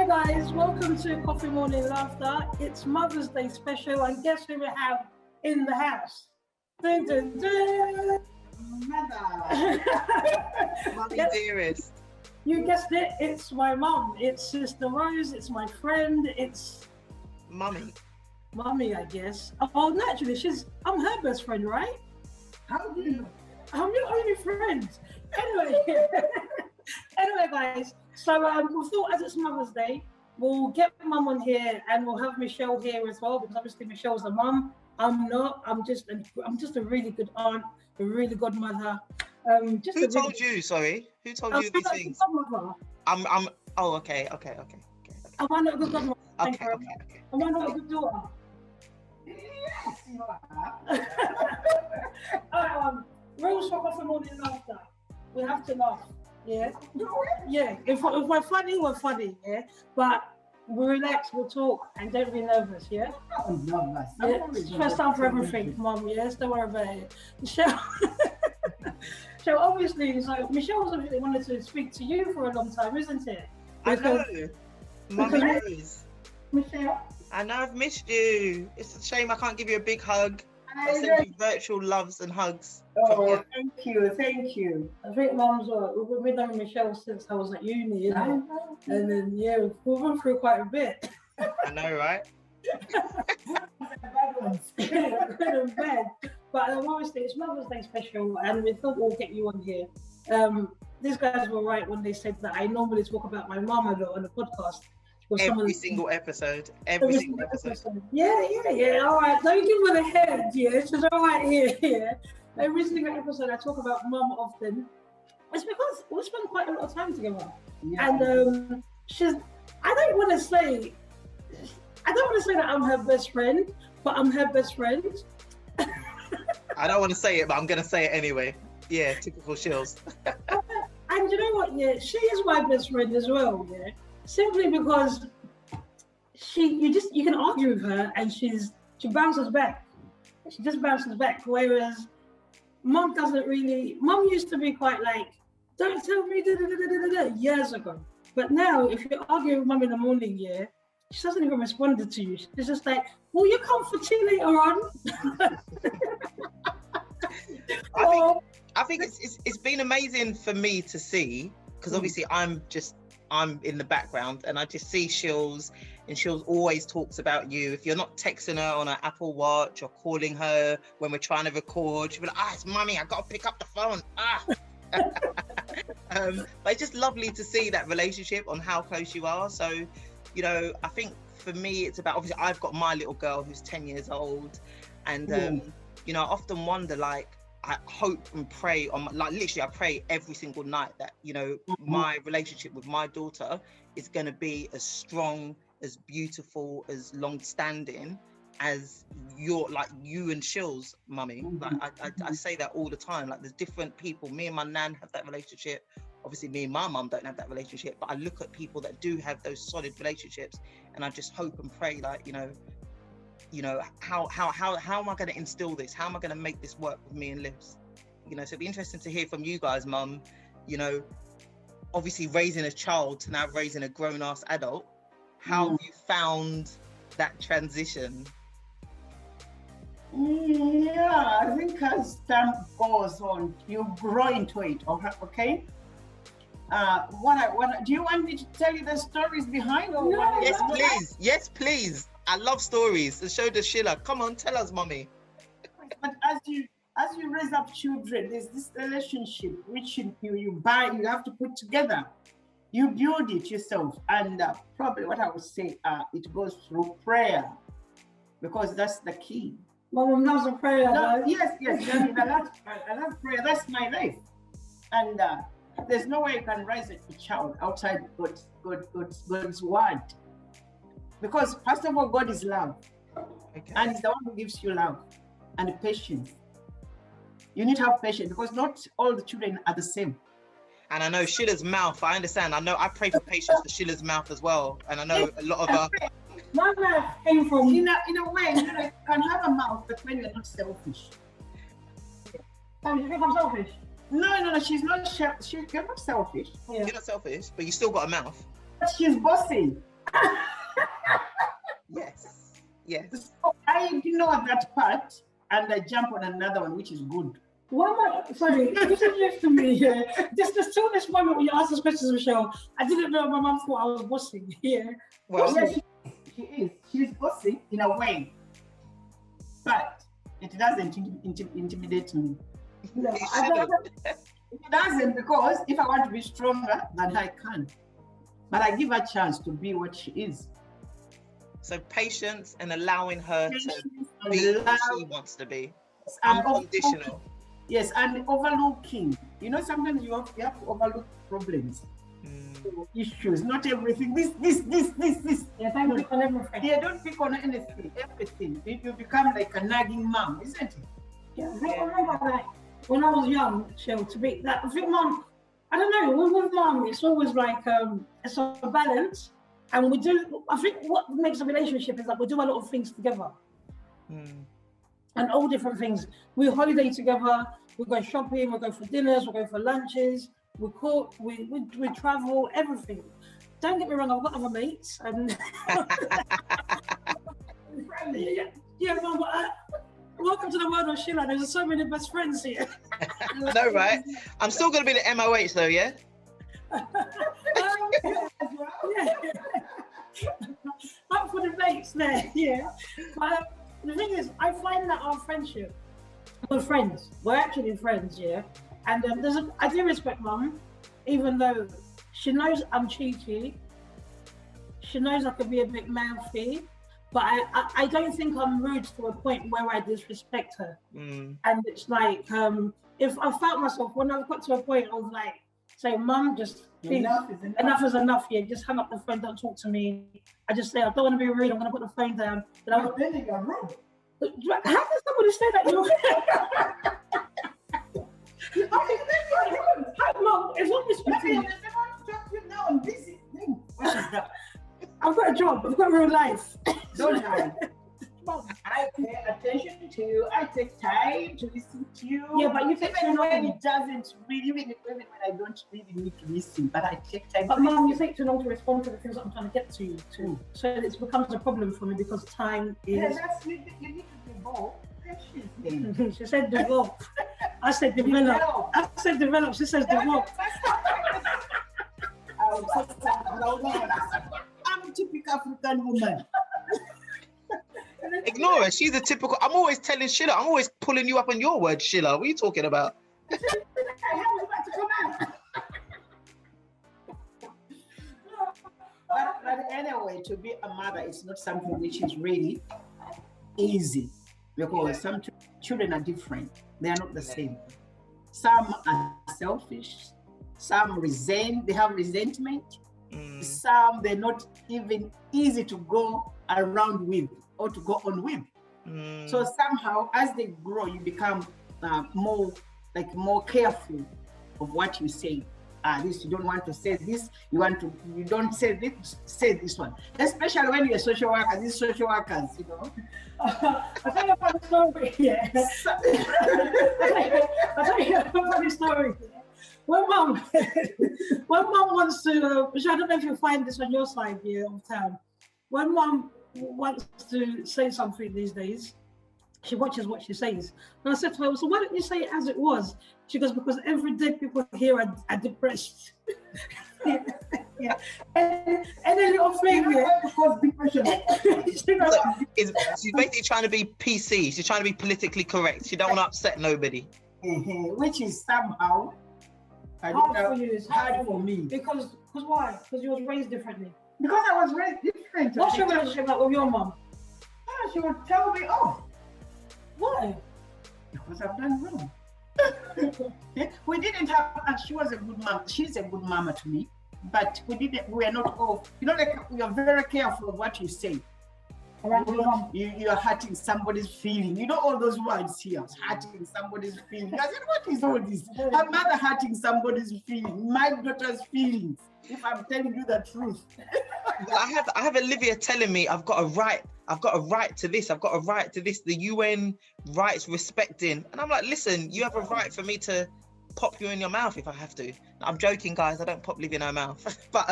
Hi guys, welcome to Coffee Morning Laughter. It's Mother's Day special, and guess who we have in the house? Dun, dun, dun. Mother. Mommy dearest. You guessed it, it's my mum. It's Sister Rose, it's my friend, it's Mummy, Mummy, I guess. Oh, naturally, I'm her best friend, right? how do you know? I'm your only friend. Anyway, anyway, guys. So we thought, as it's Mother's Day, we'll get Mum on here, and we'll have Michelle here as well, because obviously Michelle's a mum. I'm not. I'm just a really good aunt, a really good mother. Who told you? Sorry, who told you these things? I'm. Oh, okay. Am I not a good godmother? Okay. Am I not a good daughter? Yes, you are. Rules for Coffee Morning Laughter. We have to laugh. Yeah. Yeah. If we're funny, we're funny. Yeah. But we relax, we'll talk, and don't be nervous. Yeah. I'm nervous. Yeah. First time for everything, Mum. Yes. Don't worry about it. Michelle. So obviously, Michelle's obviously wanted to speak to you for a long time, isn't it? I know. Mummy Rose. Michelle. I know I've missed you. It's a shame I can't give you a big hug. I send you virtual loves and hugs. Oh, thank you. I think Mum's we've been with Michelle since I was at uni, and then we've gone through quite a bit. I know, right? Good and bad. But obviously it's Mother's Day special, and we thought we'll get you on here. These guys were right when they said that I normally talk about my mum a lot on the podcast. Every single episode. Yeah. All right. Don't give her the head. Yeah, she's all right here. Yeah. Every single episode I talk about mum often. It's because we spend quite a lot of time together. Yeah. And I don't want to say that I'm her best friend, but I'm her best friend. I don't want to say it, but I'm going to say it anyway. Yeah, typical Shills. And you know what? Yeah, she is my best friend as well. Yeah, simply because you can argue with her and she bounces back. She just bounces back. Whereas Mum doesn't really. Mum used to be quite like, don't tell me years ago. But now, if you argue with Mum in the morning, yeah, she doesn't even respond to you. She's just like, will you come for tea later on? I think it's been amazing for me to see, because obviously I'm in the background and I just see Shills, and Shills always talks about you. If you're not texting her on her Apple Watch or calling her when we're trying to record, she'll be like, it's Mummy, I gotta pick up the phone. But it's just lovely to see that relationship on how close you are. So, I think for me it's about, obviously I've got my little girl who's 10 years old, and I often wonder, like, I hope and pray literally I pray every single night that my relationship with my daughter is going to be as strong, as beautiful, as long-standing as you and Shill's mummy. I say that all the time. Like, there's different people. Me and my nan have that relationship. Obviously me and my mum don't have that relationship, but I look at people that do have those solid relationships, and I just hope and pray, like, how am I going to instill this? How am I going to make this work with me and Livs? So it'd be interesting to hear from you guys, Mum. Obviously raising a child to now raising a grown-ass adult. How have you found that transition? Yeah, I think as time goes on, you grow into it. Okay. Do you want me to tell you the stories behind? Or Yes, please. I love stories. The show does Shilla. Come on, tell us, Mummy. But as you raise up children, there's this relationship which you have to put together. You build it yourself, and probably what I would say, it goes through prayer, because that's the key. Mom loves a prayer. Yes. I love prayer. That's my life, and there's no way you can raise a child outside God's word. Because first of all, God is love, and He's the one who gives you love and patience. You need to have patience, because not all the children are the same. And I know Shilla's mouth. I understand. I know. I pray for patience for Shilla's mouth as well. And I know a lot of my mouth came from. In a way, you can have a mouth, but when you're not selfish. Oh, you think I'm selfish? No. She's not. You're not selfish. Yeah. You're not selfish, but you still got a mouth. But she's bossy. Yes. So I ignore that part and I jump on another one, which is good. Sorry, this is just to me. Yeah. Just till this moment when you asked this question, Michelle, I didn't know my mum thought I was bossy. Yeah. Well, Yeah, she is. She's bossy in a way, but it doesn't intimidate me. No, it I don't, shouldn't. It doesn't, because if I want to be stronger, then I can. But I give her a chance to be what she is. So patience and allowing her Patience to and be who love. she wants to be. And Unconditional. Yes, and overlooking. You know, sometimes you have to overlook problems, issues, not everything. This. yeah, don't pick on everything. Yeah, don't pick on anything, everything. You become like a nagging mom, isn't it? Yeah, I remember like when I was young, Shell, to be that I think mum, I don't know, with mum, it's always like it's a balance. And we do, I think what makes a relationship is that we do a lot of things together. And all different things. We holiday together, we go shopping, we go for dinners, we go for lunches, we cook, we travel, everything. Don't get me wrong, I've got other mates and yeah, mum, but welcome to the world of Shilla. There's so many best friends here. No, right? I'm still gonna be the MOH though, yeah? Yeah. Not for the mates there, yeah. But the thing is, I find that our friendship, we're friends. We're actually friends, yeah. And I do respect mum, even though she knows I'm cheeky. She knows I could be a bit mouthy, but I don't think I'm rude to a point where I disrespect her. And it's like, if I felt myself, when I've got to a point of like, say, mum, just please, enough is enough, yeah, just hang up the phone, don't talk to me. I just say, I don't want to be rude, I'm going to put the phone down. Then you're rude. How can somebody say that? How long? It's not respecting me. I've got a job, I've got real life. Don't hide. I pay attention to you. I take time to listen to you. Yeah, but you take even too when long. it doesn't really, even when I don't really need to listen, but I take time. But mum, you take too long to respond to the things that I'm trying to get to you too. So it becomes a problem for me because time is. Yeah, you need to be bold. She said develop. I said develop. I said develop. She says develop. I'm a typical African woman. Ignore her. She's a typical. I'm always telling Shilla. I'm always pulling you up on your word, Shilla. What are you talking about? I was about to come out. But anyway, to be a mother is not something which is really easy, because some children are different. They are not the same. Some are selfish. Some they have resentment. Some they're not even easy to go around with or to go on with. So somehow, as they grow, you become more careful of what you say. This you don't want to say this. You don't say this. Say this one. Especially when you're a social worker. These social workers, you know. I'll tell you a funny story. Yeah. I'll tell you a funny story. When mum wants to, which I don't know if you'll find this on your side here of town. When mum wants to say something these days, she watches what she says. And I said to her, so why don't you say it as it was? She goes, because every day people here are depressed. Yeah. And a little thing, yeah. Because depression. She's basically trying to be PC. She's trying to be politically correct. She don't want to upset nobody. Which is somehow hard for you. It's hard for me. Because why? Because you was raised differently. Because I was raised different. What's your relationship like with your mom? She would tell me off. Why? Because I've done wrong. We didn't have, and she was a good mom. She's a good mama to me, but we are not all, you know, like we are very careful of what you say. You're hurting somebody's feeling. You know all those words here, hurting somebody's feeling. I said, what is all this? Her mother hurting somebody's feeling, my daughter's feelings, if I'm telling you the truth. Well, I have Olivia telling me I've got a right to this, I've got a right to this, the UN rights respecting. And I'm like, listen, you have a right for me to pop you in your mouth if I have to. I'm joking, guys. I don't pop live in her mouth. But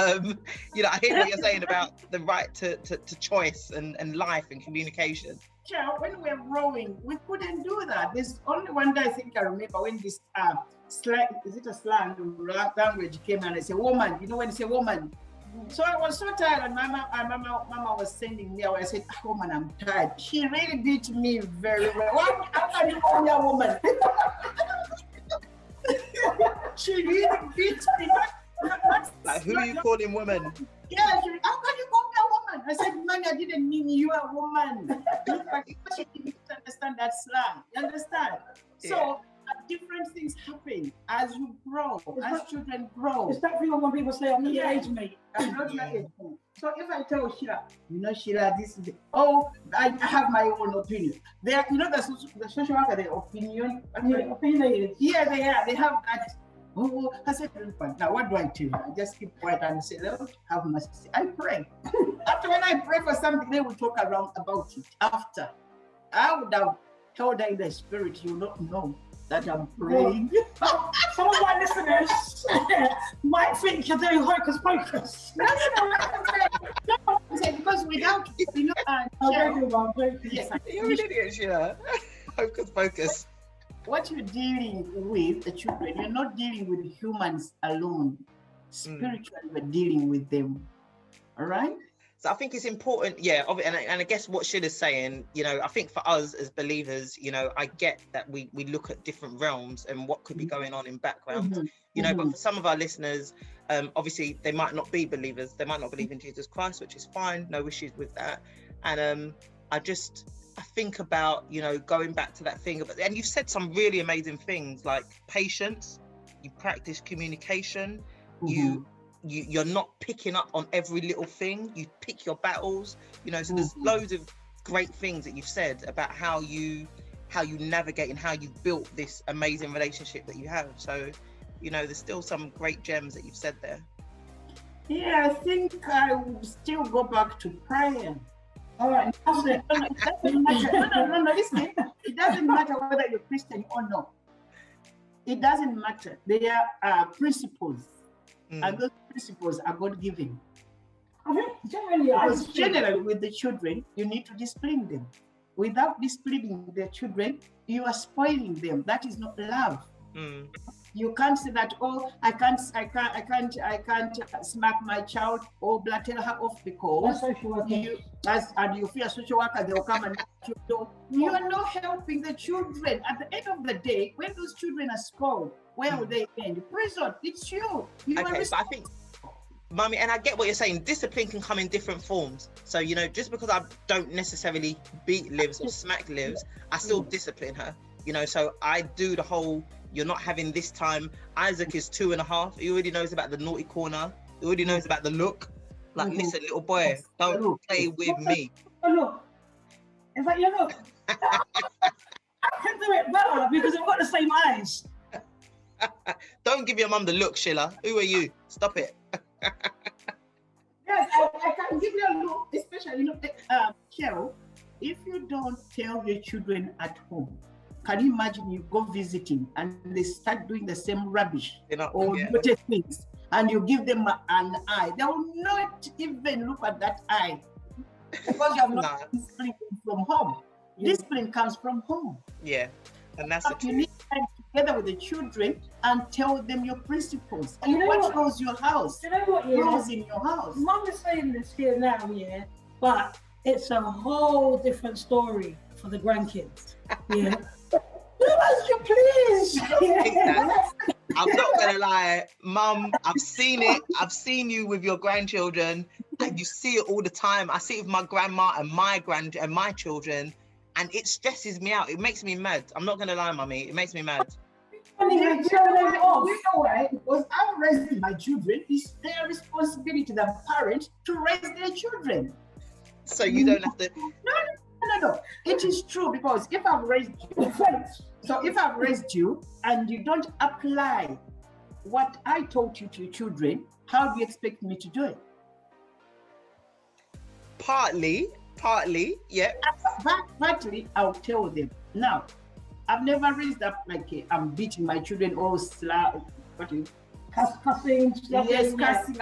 you know, I hear what you're saying about the right to choice and life and communication. Yeah, when we were growing, we couldn't do that. There's only one day I think I remember when this slang, is it a slang language came and I said woman. You know when you say woman. So I was so tired, and mama was sending me away. I said, oh man, I'm tired. She really beat me very well. How can you call me a woman? She really beat me. Like, who are you calling woman? Yeah, how can you call me a woman? I said, man, I didn't mean you a woman. She didn't understand that slang. You understand? Yeah. So different things happen as you grow, as children grow. It's that thing when people say, I'm not your age mate. I'm not your age mate. So if I tell Shilla, you know, Shilla, this is I have my own opinion. There, you know, the social worker, their opinion. Opinionated. Yeah, they have that. Oh, I said, now what do I tell you? I just keep quiet and say, Lord, have mercy. I pray. After when I pray for something, they will talk around about it. After, I would have told her in the spirit, you don't know that I'm praying. Some of my listeners might think you're doing hocus pocus. No, because without, you know, yes, you're an idiot, Shilla. Hocus pocus. What you're dealing with the children, you're not dealing with humans alone. Spiritually, we're dealing with them. All right? So I think it's important, yeah, and I guess what Shilla's saying, you know, I think for us as believers, you know, I get that we look at different realms and what could be going on in background, you know, but for some of our listeners, obviously they might not be believers, they might not believe in Jesus Christ, which is fine, no issues with that. And I think about, you know, going back to that thing, and you've said some really amazing things like patience, you practice communication, you're not picking up on every little thing, you pick your battles, you know, so there's loads of great things that you've said about how you navigate and how you built this amazing relationship that you have. So, you know, there's still some great gems that you've said there. Yeah, I think I would still go back to prayer. All right, it doesn't matter. Listen, it doesn't matter whether you're Christian or not. It doesn't matter. There are principles. And those principles are God-given. I think generally with the children, you need to discipline them. Without disciplining the children, you are spoiling them. That is not love. You can't say that, oh, I can't smack my child or tell her off because you fear social worker, they'll come and you are not helping the children. At the end of the day, when those children are spoiled, where will they end? Prison. It's you. Okay, but I think, Mummy, and I get what you're saying, discipline can come in different forms. So, you know, just because I don't necessarily beat Livs or smack Livs, I still discipline her. You know, so I do the whole, you're not having this time. Isaac is 2.5. He already knows about the naughty corner. He already knows about the look. Like, listen, little boy, don't play with me. Look. It's like, you look. I can do it better because I've got the same eyes. Don't give your mum the look, Shilla. Who are you? Stop it. Yes, I can give you a look, especially, Cheryl, if you don't tell your children at home, can you imagine you go visiting and they start doing the same rubbish or dirty things and you give them an eye? They will not even look at that eye because you have not discipline from home. Discipline comes from home. Yeah, and that's the truth. You need to time together with the children and tell them your principles. And what rules your house? You know what? Rules in your house. Mum is saying this here now, but it's a whole different story for the grandkids. Yeah. You please. I'm not gonna lie, Mum, I've seen it. I've seen you with your grandchildren, and you see it all the time. I see it with my grandma and my children, and it stresses me out. It makes me mad. I'm not gonna lie, Mummy. It makes me mad. You know why? Because I'm raising my children. It's their responsibility, the parents, to raise their children. So you don't have to. No. It is true because if I've raised you, and you don't apply what I taught you to your children, how do you expect me to do it? Partly, yeah. Partly, I'll tell them. Now, I've never raised up like I'm beating my children or Cussing, yes, cussing.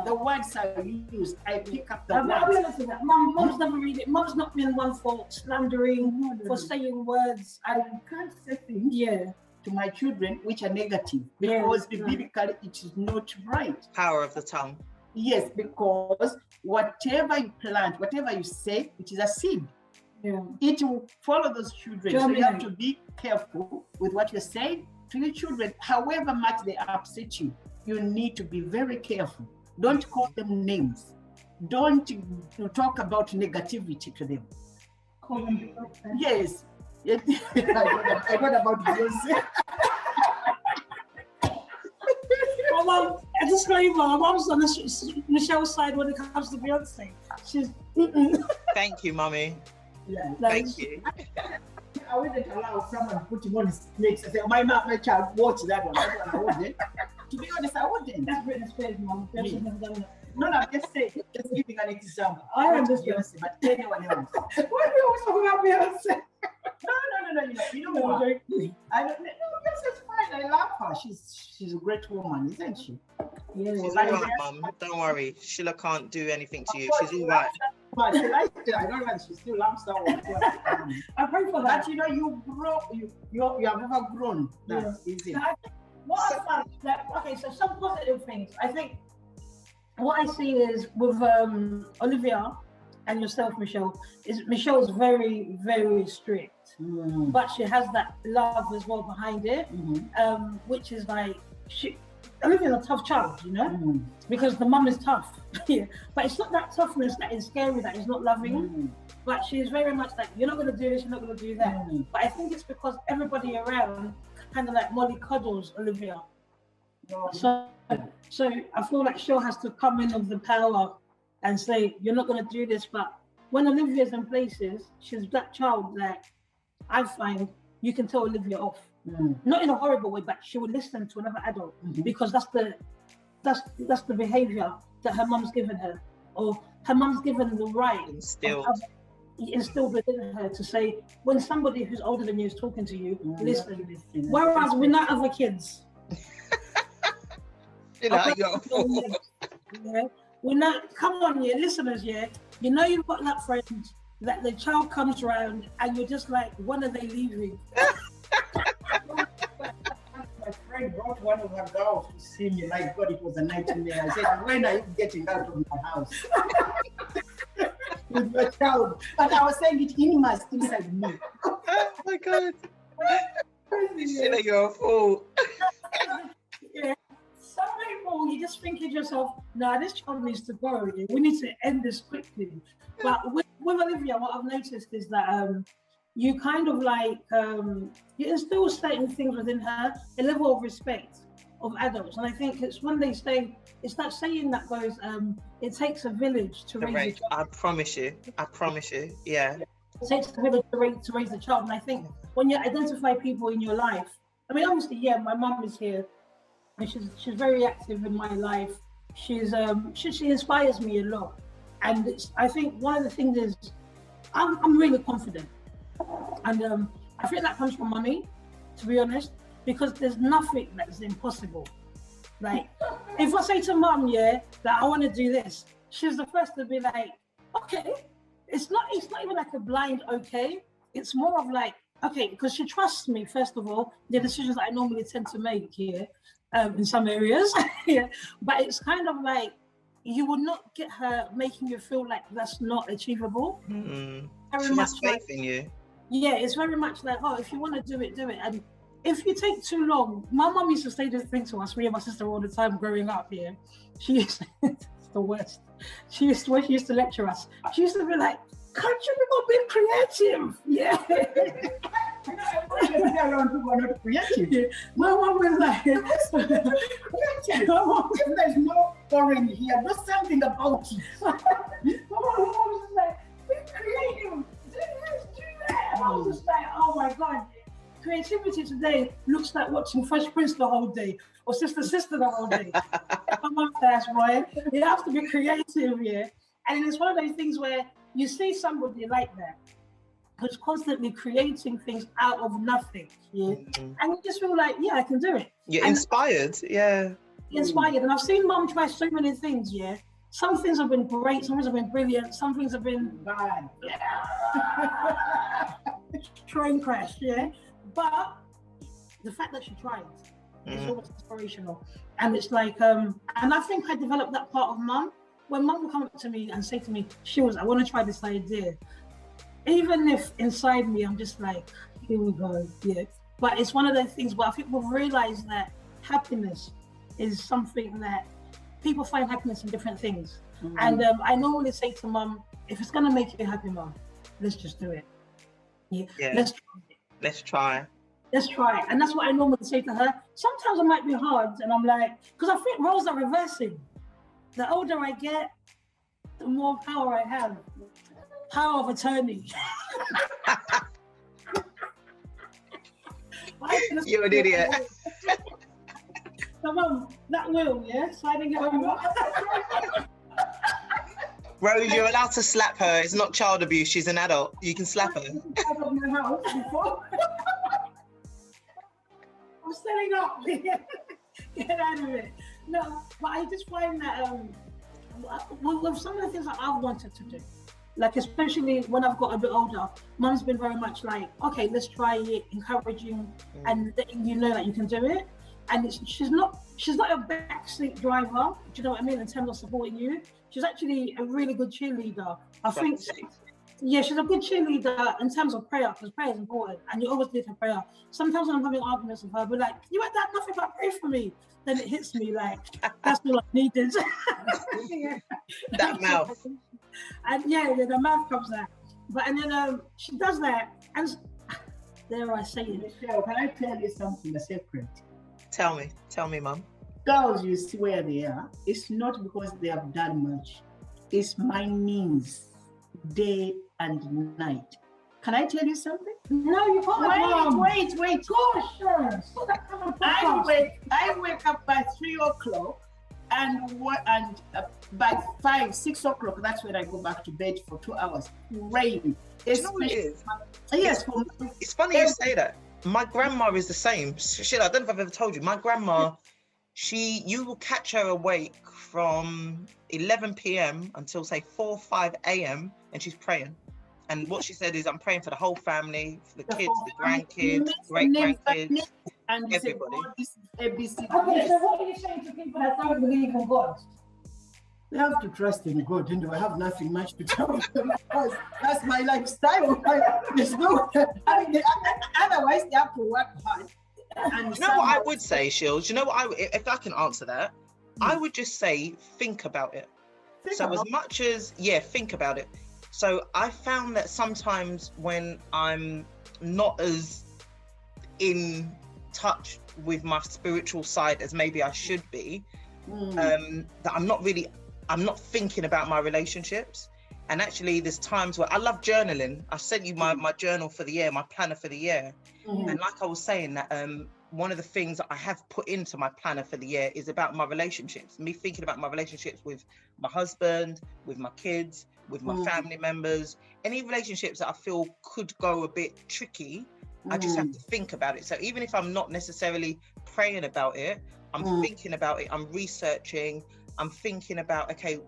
The words I use, I pick up the I'll be words. honest with that. Mom's never really. Mom's not been one for slandering, for saying words. I can't say things to my children which are negative because biblically it is not right. Power of the tongue. Yes, because whatever you plant, whatever you say, it is a seed. Yeah. It will follow those children. So you have to be careful with what you're saying to your children. However much they upset you, you need to be very careful. Don't call them names. Don't talk about negativity to them. Call them yes. I got about Beyonce. Well, a disclaimer, my mom's on Michelle's side when it comes to Beyonce. She's Thank you, Mummy. Yeah. Thank you. I wouldn't allow someone putting on his legs and say, my child, watch that one. That one I wouldn't. To be honest, I wouldn't. That's Britney Spears, Mom. She's never done that. No, I'm just saying, just giving an example. I understand. Beyonce, but anyone else. Why do you always talk about Beyonce? No. You know what? I don't know. Beyonce's fine. I love her. She's a great woman, isn't she? Yeah. She's all right, Mum. Don't worry. Shilla can't do anything to you. She's all right. But she likes it. I don't like. She still loves her. I pray for that. But you grow. You have never grown. That's easy. What I found, okay, so some positive things. I think what I see is with Olivia and yourself, Michelle, is Michelle's very, very strict, but she has that love as well behind it, which is like Olivia's a tough child, you know, because the mum is tough. But it's not that toughness that is scary, that is not loving. But she's very much like, you're not going to do this, you're not going to do that. But I think it's because everybody around kind of like mollycoddles Olivia. So I feel like Shilla has to come in with the power and say, you're not going to do this. But when Olivia's in places, she's that child that I find you can tell Olivia off. Not in a horrible way, but she will listen to another adult because that's the behavior that her mum's given her, or her mum's given the right instilled within her to say, when somebody who's older than you is talking to you, listen. Whereas we're not other kids. You're a fool. We're not, come on, listeners, you know you've got that friend that the child comes around and you're just like, when are they leaving? My friend brought one of her girls to see me. My God, it was a nightmare. I said, when are you getting out of my house? With your child. But I was saying it inside me. Oh my God. Shilla, you're a fool. Some people, you just think to yourself, nah, this child needs to go. We need to end this quickly. But with Olivia, what I've noticed is that you kind of like, you instill certain things within her, a level of respect of adults. And I think it's when they say, it's that saying that goes, it takes a village to raise a child. I promise you, yeah. It takes a village to raise a child. And I think when you identify people in your life, I mean, obviously, my mum is here, and she's very active in my life. She inspires me a lot. And I think one of the things is, I'm really confident. And I think that comes from mummy, to be honest, because there's nothing that's impossible. Like, if I say to mum, that I want to do this, she's the first to be like, okay. It's not even like a blind okay. It's more of like, okay, because she trusts me, first of all, the decisions that I normally tend to make here, in some areas. But it's kind of like, you will not get her making you feel like that's not achievable. She Very has much faith like, in you. yeah, it's very much like, oh, if you want to do it, do it. And if you take too long, my mum used to say this thing to us, me and my sister all the time growing up here. She used to, it's the worst. When she used to lecture us, she used to be like, can't you be more creative? Yeah. Around people are not creative. My mom was like, creative. If there's no foreign here, do something about it. my mom was like, be creative. Do this, do that. And I was just like, oh my God. Creativity today looks like watching Fresh Prince the whole day, or Sister the whole day. Come on, fast boy. You have to be creative, And it's one of those things where you see somebody like that, who's constantly creating things out of nothing. Yeah. Mm. And you just feel like, yeah, I can do it. You're And inspired. Yeah. inspired. And I've seen mum try so many things, yeah. Some things have been great, some things have been brilliant, some things have been Bad. train crash, yeah. But the fact that she tried is Mm. almost inspirational. And it's like, and I think I developed that part of mum. When mum will come up to me and say to me, Shills, I want to try this idea. Even if inside me, I'm just like, here we go, yeah. But it's one of those things where I think we've realized that happiness is something that people find happiness in different things. Mm. And I normally say to mum, if it's gonna make you happy, mum, let's just do it. Yeah, Yeah. let's try it. Let's try. Let's try it. And that's what I normally say to her. Sometimes it might be hard, and I'm like, because I think roles are reversing. The older I get, the more power I have. Power of attorney. You're an idiot. So, mum, that will, yeah? Signing it over. Rose, you're allowed to slap her. It's not child abuse. She's an adult. You can slap her. Out of my house before. I'm setting up. Get out of it. No, but I just find that with some of the things that I've wanted to do, like especially when I've got a bit older, mum's been very much like, okay, let's try it, encouraging and letting you know that you can do it. And she's not a backseat driver, do you know what I mean, in terms of supporting you. She's actually a really good cheerleader. I think, yeah, she's a good cheerleader in terms of prayer, because prayer is important, and you always need her prayer. Sometimes when I'm having arguments with her, but like, you ain't done nothing but pray for me. Then it hits me like, that's all I needed. Yeah. That mouth. And yeah, the mouth comes out. But and then she does that, and there I say it. Michelle, can I tell you something, a secret? Tell me, mum. Girls, you see where they are. It's not because they have done much. It's my means, day and night. Can I tell you something? No, you can't. Wait. Gosh, I wake up by 3 o'clock, and by 5, 6 o'clock, that's when I go back to bed for 2 hours. Rain. You know what it is? Yes. It's funny you say that. My grandma is the same. Shit, I don't know if I've ever told you. My grandma, you will catch her awake from 11 p.m. until say 4, 5 a.m. and she's praying. And what she said is, I'm praying for the whole family, for the kids, the grandkids, great-grandkids, and everybody. Okay, so what are you saying to people that don't believe in God? They have to trust in God, and I have nothing much to tell them because that's my lifestyle. There's no, otherwise they have to work hard. And you know what I would say, Shields? You know what if I can answer that, I would just say, think about it. Think about it. So I found that sometimes when I'm not as in touch with my spiritual side as maybe I should be, that I'm not thinking about my relationships. And actually there's times where I love journaling. I sent you my journal for the year, my planner for the year. And like I was saying, that one of the things that I have put into my planner for the year is about my relationships, me thinking about my relationships with my husband, with my kids, with my family members, any relationships that I feel could go a bit tricky. I just have to think about it. So even if I'm not necessarily praying about it, I'm thinking about it, I'm researching, I'm thinking about, okay,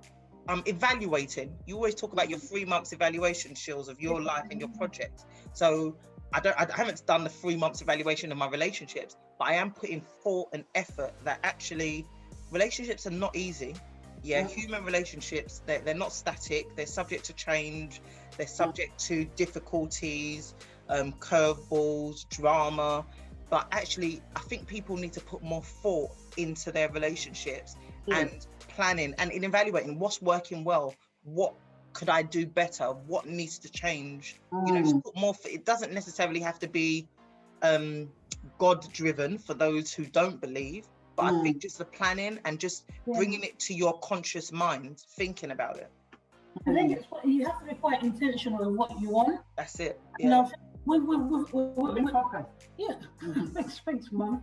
I'm evaluating. You always talk about your 3 months evaluation, Shills, of your life and your projects. So I haven't done the 3 months evaluation of my relationships, but I am putting thought and effort that actually relationships are not easy. Yeah, human relationships, they're not static, they're subject to change, they're subject to difficulties, curveballs, drama. But actually, I think people need to put more thought into their relationships and planning and in evaluating what's working well, what could I do better, what needs to change. You know, just put more. It doesn't necessarily have to be God driven for those who don't believe, but I think just the planning and just bringing it to your conscious mind, thinking about it. I think you have to be quite intentional in what you want. That's it. Yeah. You know, yeah. Thanks, Mum.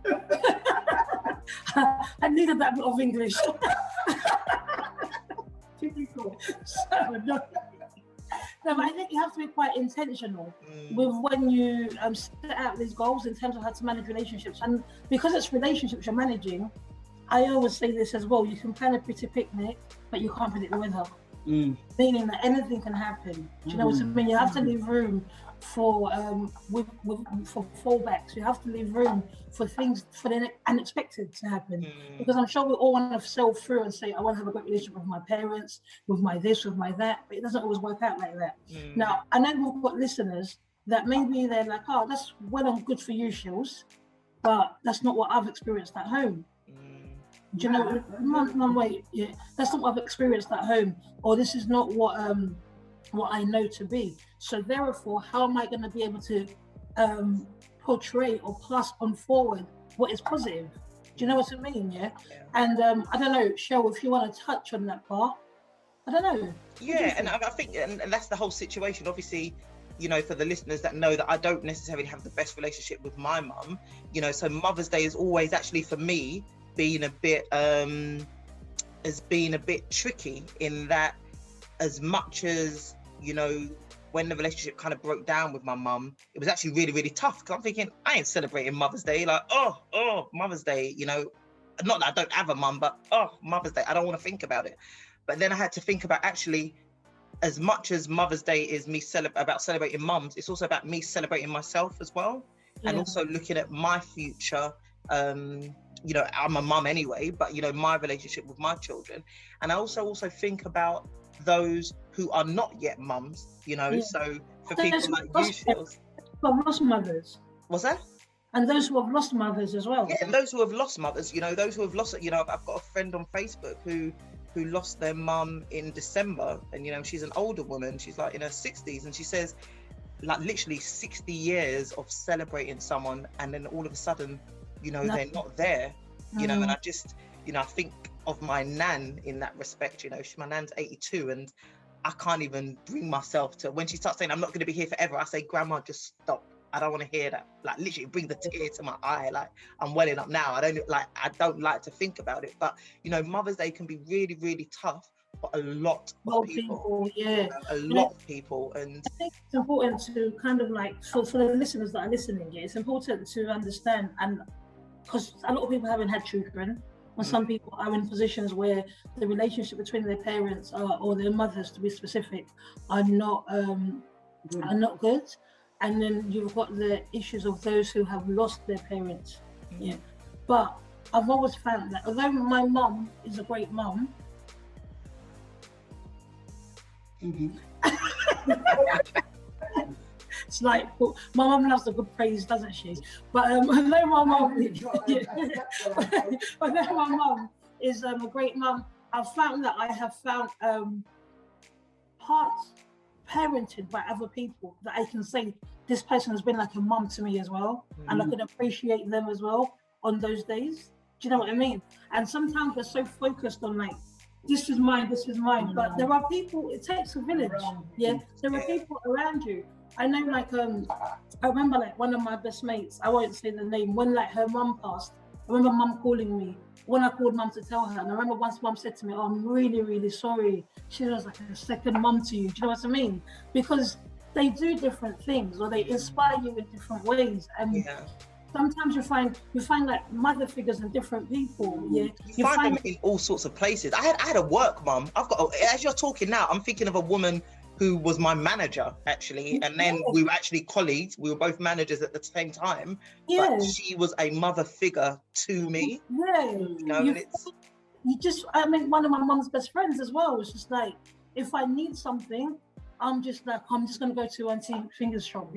I needed that bit of English. Typical. So, No, but I think you have to be quite intentional with when you set out these goals in terms of how to manage relationships. And because it's relationships you're managing, I always say this as well, you can plan a pretty picnic, but you can't predict the weather. Meaning that anything can happen. Do you know what I mean? You have to leave room for for fallbacks. You have to leave room for things, for the unexpected to happen. Because I'm sure we all want to sail through and say, I want to have a great relationship with my parents, with my this, with my that, but it doesn't always work out like that. Now, I know we've got listeners that maybe they're like, oh, that's well and good for you, Shills, but that's not what I've experienced at home. Do you know, mum, wait, yeah, that's not what I've experienced at home, or this is not what I know to be. So therefore, how am I going to be able to portray or pass on forward what is positive? Do you know what I mean? Yeah. And I don't know, Shell, if you want to touch on that part, I don't know. Yeah, and I think, and that's the whole situation. Obviously, you know, for the listeners that know that I don't necessarily have the best relationship with my mum, you know, so Mother's Day is always actually for me being a bit tricky in that, as much as, you know, when the relationship kind of broke down with my mum, it was actually really, really tough, because I'm thinking, I ain't celebrating Mother's Day, like, oh, Mother's Day, you know, not that I don't have a mum, but Mother's Day, I don't want to think about it. But then I had to think about, actually, as much as Mother's Day is me about celebrating mums, it's also about me celebrating myself as well, and also looking at my future. You know, I'm a mum anyway, but, you know, my relationship with my children. And I also think about those who are not yet mums, you know, so for people like you, Shills. Who have lost mothers. What's that? And those who have lost mothers as well. Yeah, and those who have lost mothers, you know, those who have lost it, you know, I've got a friend on Facebook who lost their mum in December, and, you know, she's an older woman, she's like in her 60s, and she says, like, literally 60 years of celebrating someone, and then all of a sudden, you know, they're not there, you know. And I just, you know, I think of my nan in that respect. You know, my nan's 82, and I can't even bring myself to, when she starts saying, I'm not going to be here forever, I say, Grandma, just stop. I don't want to hear that. Like, literally bring the tear to my eye. Like, I'm welling up now. I don't like to think about it. But, you know, Mother's Day can be really, really tough for a lot of people. A lot of people. And I think it's important to kind of like, for the listeners that are listening, it's important to understand, and because a lot of people haven't had children, and some people are in positions where the relationship between their parents or their mothers, to be specific, are not good. And then you've got the issues of those who have lost their parents. But I've always found that although my mum is a great mum, it's like, my mum loves a good praise, doesn't she? But although my mum is a great mum, I've found that I have found parts parented by other people that I can say, this person has been like a mum to me as well, and I can appreciate them as well on those days. Do you know what I mean? And sometimes we're so focused on like, this is mine, but there are people, it takes a village. There are people around you. I know, like, I remember like one of my best mates, I won't say the name, when like her mum passed, I remember mum calling me, when I called mum to tell her, and I remember once mum said to me, oh, I'm really, really sorry. She was like a second mum to you. Do you know what I mean? Because they do different things, or they inspire you in different ways. And sometimes you find like mother figures in different people. You find them in all sorts of places. I had a work mum. As you're talking now, I'm thinking of a woman who was my manager, actually, and then we were actually colleagues. We were both managers at the same time, but she was a mother figure to me. You know, I mean, one of my mum's best friends as well was just like, if I need something, I'm just going to go to Auntie Finger's shop,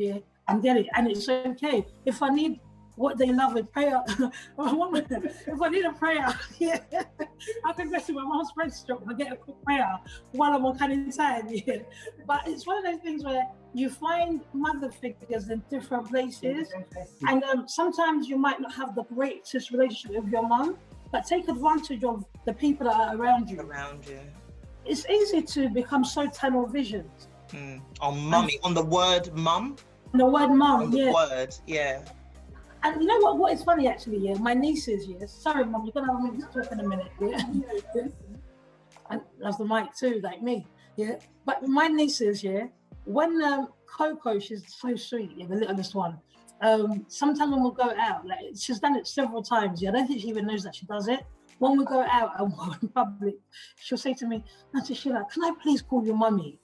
and get it, and it's okay. If I need what they love with prayer, if I need a prayer, I can go to my mom's friend's shop and get a quick prayer while I'm on kind of time. But it's one of those things where you find mother figures in different places, and sometimes you might not have the greatest relationship with your mom, but take advantage of the people that are around you. It's easy to become so tunnel visioned. On mummy, on the word mum. The word mum, on the word, And you know what is funny actually, my nieces, sorry mum, you're gonna have a minute to talk in a minute, And that's the mic too, like me, but my nieces, when Coco, she's so sweet, yeah, the littlest one. Sometimes when we'll go out, like she's done it several times. Yeah, I don't think she even knows that she does it. When we go out and we're in public, she'll say to me, Auntie Shilla, can I please call you mummy?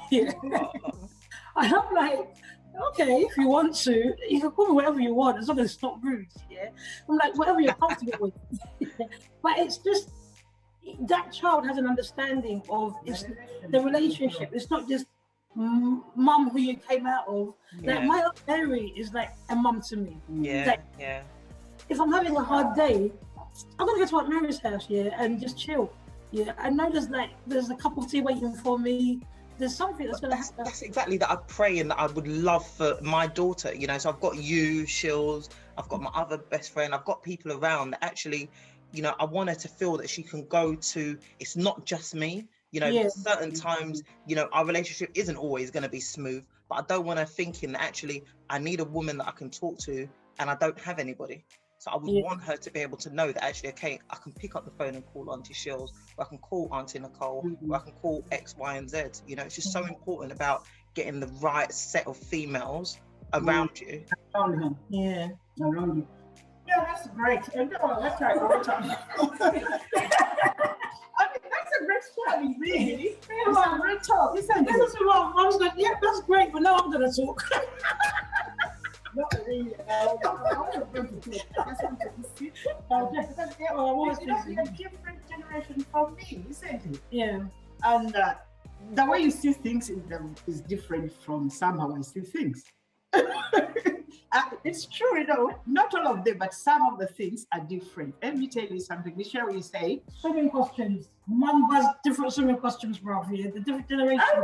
Yeah. And I'm like, okay, if you want to, you can call me whatever you want, as long as it's not rude. Yeah. I'm like, whatever you're comfortable with. But it's just that child has an understanding of the relationship. It's not just mum who you came out of. Like my Aunt Mary is like a mum to me. Like, if I'm having a hard day, I'm gonna go to Aunt Mary's house, and just chill. Yeah, I know there's a cup of tea waiting for me. There's something that's gonna happen. That's exactly that I pray and that I would love for my daughter, so I've got you, Shills, I've got my other best friend, I've got people around that actually, I want her to feel that she can go to, it's not just me, certain times, our relationship isn't always going to be smooth, but I don't want her thinking that actually I need a woman that I can talk to and I don't have anybody. So I would want her to be able to know that actually, okay, I can pick up the phone and call Auntie Shills, or I can call Auntie Nicole, or I can call X, Y, and Z. It's just so important about getting the right set of females around you. Around him. Yeah, around you. Yeah, that's great. And that's right. I mean, that's a great story, really. It's a great talk, isn't it? This is what I was like, yeah, that's great, but now I'm gonna talk. Not really. I was going to say, I just want to see. Because you're a different generation from me, isn't it? Yeah. And the way you see things is different from somehow I see things. It's true, not all of them, but some of the things are different. Let me tell you something. Michelle, you say swimming costumes. Mum has different swimming costumes, bro. Yeah, the different generations. I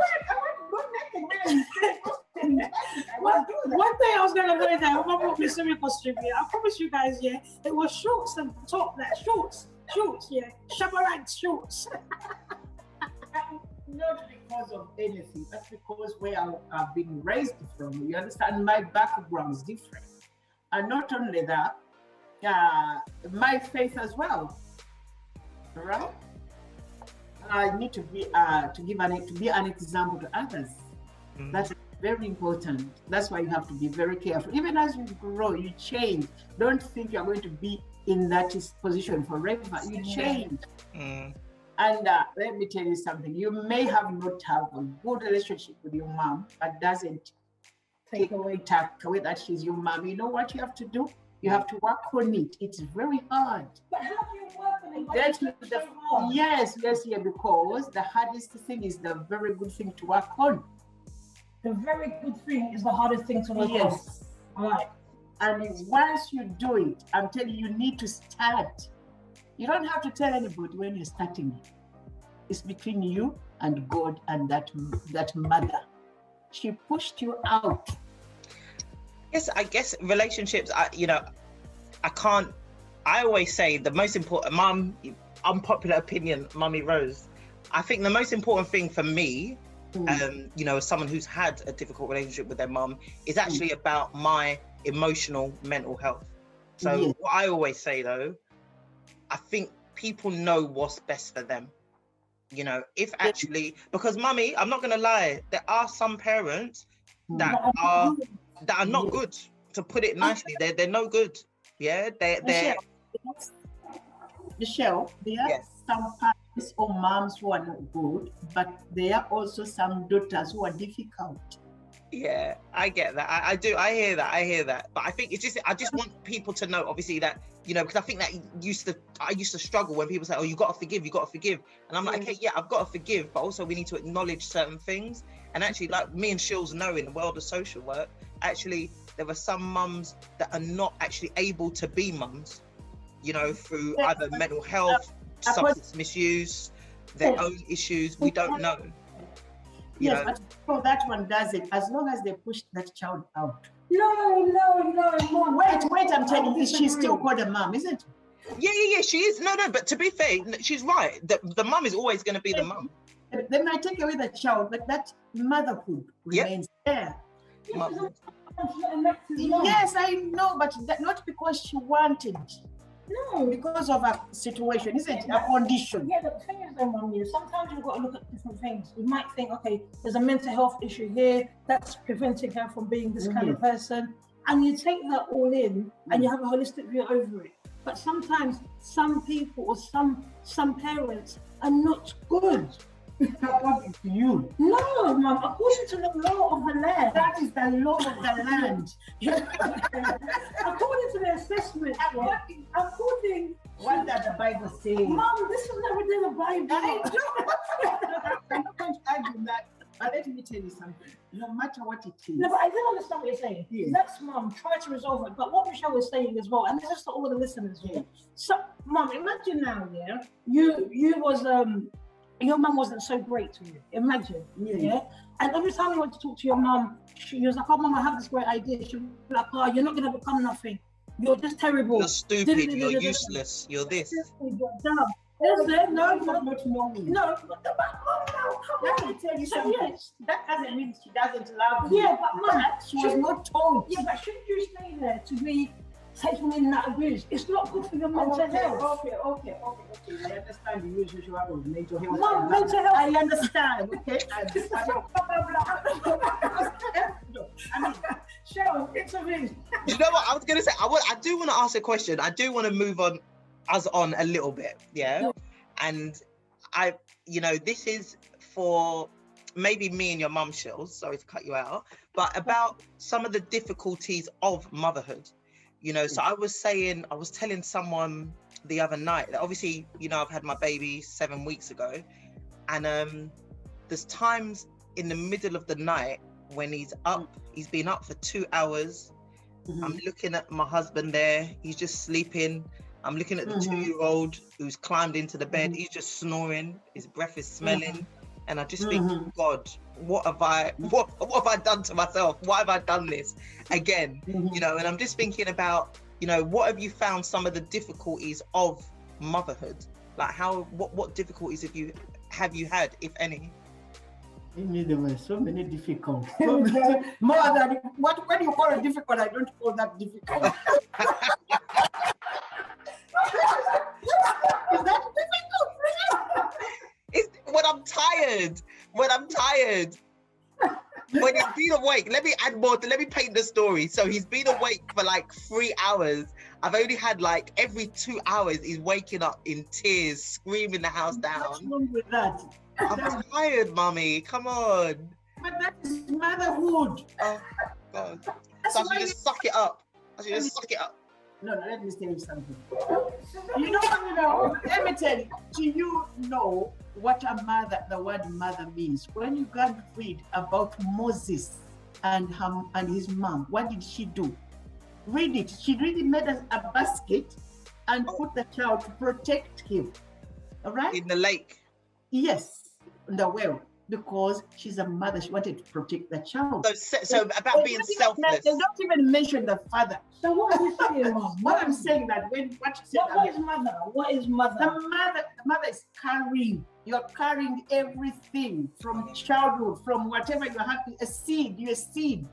want to go naked. One day I was gonna go there. Mum bought me a swimming costume. Yeah, I promise you guys. Yeah, it was shorts and top, like shorts. Yeah, Shabba shorts. Not because of anything, that's because where I've been raised from. You understand, my background is different. And not only that, my faith as well. Right? I need to be an example to others. That's very important. That's why you have to be very careful. Even as you grow, you change. Don't think you're going to be in that position forever. You change. And let me tell you something. You may have not have a good relationship with your mom, but doesn't take away that she's your mom. You know what you have to do? You have to work on it. It's very hard. But how do you work on it? Yes, because the hardest thing is the very good thing to work on. The very good thing is the hardest thing to work on. Yes. All right. And once you do it, I'm telling you, you need to start. You don't have to tell anybody when you're starting it. It's between you and God and that mother. She pushed you out. Yes, I guess relationships, I always say the most important, unpopular opinion, Mummy Rose. I think the most important thing for me, as someone who's had a difficult relationship with their mum, is actually about my emotional, mental health. So what I always say though, I think people know what's best for them. If actually, because mummy, I'm not going to lie, there are some parents that are not good, to put it nicely. They're no good. Yeah, they're Michelle, there are some parents or moms who are not good, but there are also some daughters who are difficult. Yeah, I get that. I do. I hear that. But I think I just want people to know, obviously, that, because I think that I used to struggle when people say, oh, you got to forgive. And I'm like, okay, yeah, I've got to forgive, but also we need to acknowledge certain things. And actually, like me and Shills know, in the world of social work, actually, there are some mums that are not actually able to be mums, through either mental health, substance misuse, their own issues. We don't know. Yes, but so that one does it as long as they push that child out. No, Mom. Wait, I'm telling you, she's still called a mom, isn't it? Yeah, she is. No, but to be fair, she's right. The mum is always going to be the mum. They might take away the child, but that motherhood remains there. Yes, I know, but not because she wanted. No. because of a situation, isn't it? A condition. Yeah, the thing is, though, Mum, sometimes you've got to look at different things. You might think, okay, there's a mental health issue here that's preventing her from being this kind of person, and you take that all in and you have a holistic view over it. But sometimes some people or some parents are not good. According to you. No, Mum, according to the law of the land. That is the law of the land. According to the assessment, according What does the Bible say? Mum, this is never in the Bible. I'm not going to argue that, but let me tell you something. No matter what it is. No, but I don't understand what you're saying. Yes. That's Mum, try to resolve it. But what Michelle was saying as well, and this is to all the listeners here. So, Mum, imagine now, yeah, you was your mum wasn't so great to you. Imagine, yeah. And every time you went to talk to your mum, she was like, "Oh, Mum, I have this great idea." She was like, "Oh, you're not gonna become nothing. You're just terrible. You're stupid. You're useless. You're this." You're dumb. No, Not knowing. no, but Mum, no, Let me tell you So, something. yes. That doesn't mean she doesn't love you. Yeah, but Mum, She was not told. yeah, but shouldn't you stay there to be taking in that abuse? It's not good for your mental health. Okay. I understand the issue with mental health. Mum, mental health. I understand. Okay. I understand. I mean, Cheryl, intervene. You know what I was gonna say? I do want to ask a question. I do want to move on a little bit, yeah. And this is for maybe me and your mum, Shills. Sorry to cut you out, but about some of the difficulties of motherhood. So I was telling someone the other night that obviously, I've had my baby 7 weeks ago, and there's times in the middle of the night when he's been up for 2 hours. I'm looking at my husband there, he's just sleeping. I'm looking at the 2-year-old who's climbed into the bed, he's just snoring, his breath is smelling. And I just think, God, what have I done to myself? Why have I done this again? And I'm just thinking about, what have you found some of the difficulties of motherhood? Like what difficulties have you had, if any? there were so many difficult. More than what do you call it difficult? I don't call that difficult. Is that difficult? When I'm tired. When he's been awake, let me add more. Let me paint the story. So he's been awake for like 3 hours. I've only had like every 2 hours he's waking up in tears, screaming the house down. What's wrong with that? I'm tired, Mummy. Come on. But that is motherhood. Oh God. That's So I why should just suck it up. No, let me tell you something. Let me tell you. Do you know what the word mother means? When you go and read about Moses and his mom, what did she do? Read it. She really made a basket and put the child to protect him. All right? In the lake. Yes, in the well. Because she's a mother, she wanted to protect the child. So about being selfless. They don't even mention the father. So what are you saying, Mum? What I'm saying that what you said. What is mother? What is mother? The mother is carrying. You're carrying everything from childhood, from whatever you have. A seed. You're a seed.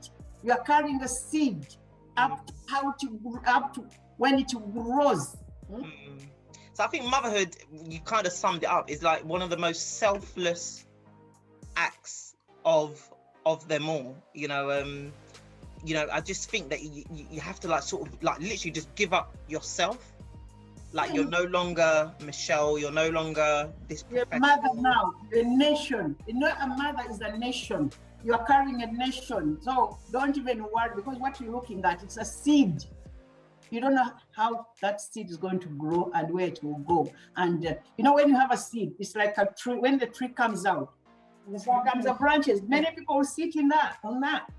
You are carrying a seed up to when it grows. So I think motherhood, you kind of summed it up, is like one of the most selfless acts of them all. I just think that you have to literally just give up yourself. Like you're no longer Michelle, you're no longer this professional. Mother now, a nation. A mother is a nation. You are carrying a nation. So don't even worry, because what you're looking at, it's a seed. You don't know how that seed is going to grow and where it will go. And when you have a seed, it's like a tree. When the tree comes out, there comes the branches. Many people will sit on that.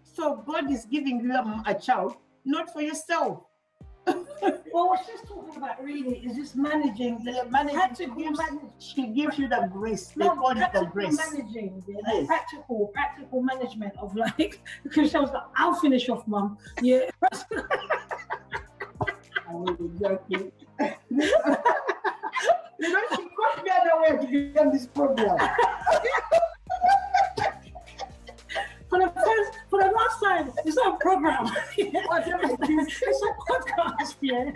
So God is giving you a child, not for yourself. Well, what she's talking about really is just managing. She gives you the grace. They call it the grace. Managing, yes. Practical management of because she was like, I'll finish off, Mum. Yeah. I will be joking. She got me unaware to be on this program. For the last time, it's not a program. It's a podcast, yeah.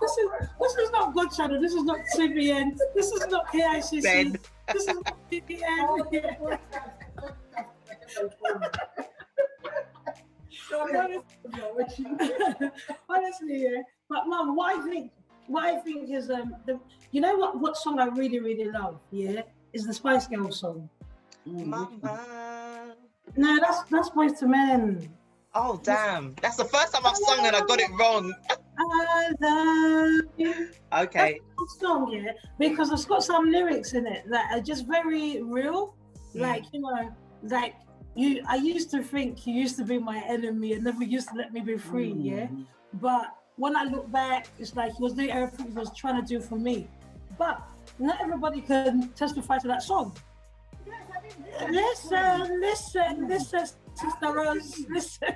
This is not God channel. This is not CBN. This is not KICC. Ben. This is not CBN. Honestly, yeah. But Mum, what I think is you know what song I really love, yeah, is the Spice Girls song. Mama. No, that's Boyz II Men. Oh damn! That's the first time I've sung and I got it wrong. I love you. Okay. That's a song, yeah, because it's got some lyrics in it that are just very real. Like, you know, like I used to think you used to be my enemy and never used to let me be free, yeah. But when I look back, it's like he was doing everything he was trying to do for me. But not everybody can testify to that song. Listen, Sister Rose, listen.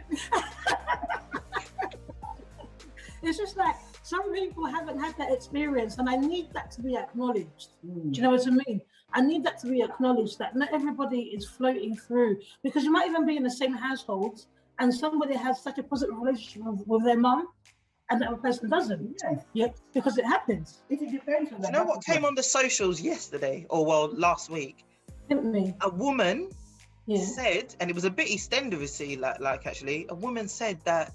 It's just like some people haven't had that experience, and I need that to be acknowledged. Do you know what I mean? I need that to be acknowledged, that not everybody is floating through, because you might even be in the same household and somebody has such a positive relationship with their mum and the other person doesn't. Yes. Yeah, because it happens. It depends on You know what came on the socials yesterday, or well, last week? Didn't we? A woman Yeah. said, and it was a bit EastEndersy, like actually, a woman said that